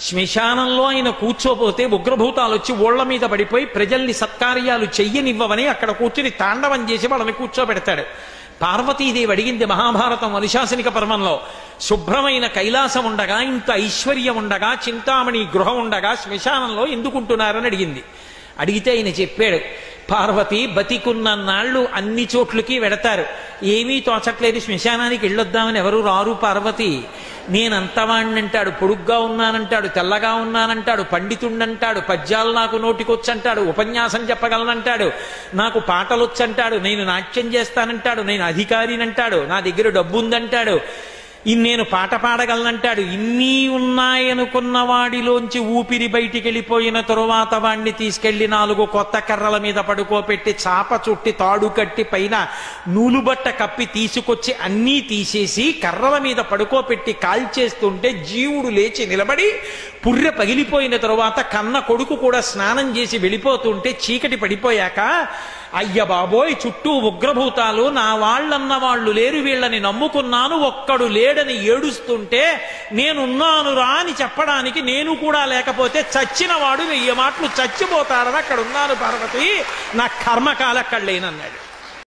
శ్మశానంలో ఆయన కూర్చోపోతే ఉగ్రభూతాలు వచ్చి ఓళ్ల మీద పడిపోయి ప్రజల్ని సత్కార్యాలు చెయ్యనివ్వవని అక్కడ కూర్చుని తాండవం చేసి వాళ్ళని కూర్చోబెడతాడు. పార్వతీదేవి అడిగింది మహాభారతం అనుశాసనిక పర్వంలో, శుభ్రమైన కైలాసం ఉండగా, ఇంత ఐశ్వర్యం ఉండగా, చింతామణి గృహం ఉండగా శ్మశానంలో ఎందుకుంటున్నారని అడిగింది. అడిగితే ఆయన చెప్పాడు, పార్వతి బతికున్న నాళ్ళు అన్ని చోట్లకి వెడతారు, ఏమీ తోచట్లేదు, శ్మశానానికి వెళ్ళొద్దామని ఎవరు రారు పార్వతి. నేనంతవాణ్ణంటాడు, పొడుగ్గా ఉన్నానంటాడు, తెల్లగా ఉన్నానంటాడు, పండితుండంటాడు, పద్యాలు నాకు నోటికొచ్చంటాడు, ఉపన్యాసం చెప్పగలనంటాడు, నాకు పాటలొచ్చంటాడు, నేను నాట్యం చేస్తానంటాడు, నేను అధికారినంటాడు, నా దగ్గర డబ్బు ఉందంటాడు, నేను పాట పాడగలనంటాడు. ఇన్ని ఉన్నాయనుకున్న వాడిలోంచి ఊపిరి బయటికి వెళ్ళిపోయిన తరువాత వాణ్ణి తీసుకెళ్లి 4 కొత్త కర్రల మీద పడుకోపెట్టి చాప చుట్టి తాడు కట్టి పైన నూలుబట్ట కప్పి తీసుకొచ్చి అన్నీ తీసేసి కర్రల మీద పడుకోపెట్టి కాల్చేస్తుంటే జీవుడు లేచి నిలబడి పుర్రె పగిలిపోయిన తరువాత కన్న కొడుకు కూడా స్నానం చేసి వెళ్ళిపోతుంటే చీకటి పడిపోయాక, అయ్య బాబోయ్ చుట్టూ ఉగ్రభూతాలు, నా వాళ్ళన్న వాళ్ళు లేరు, వీళ్ళని నమ్ముకున్నాను, ఒక్కడు లేడని ఏడుస్తుంటే నేనున్నానురా అని చెప్పడానికి నేను కూడా లేకపోతే చచ్చిన వాడు 1000 మాటలు చచ్చిపోతాడని అక్కడ ఉన్నాను పార్వతి, నా కర్మకాల కళ్ళేనన్నాడు.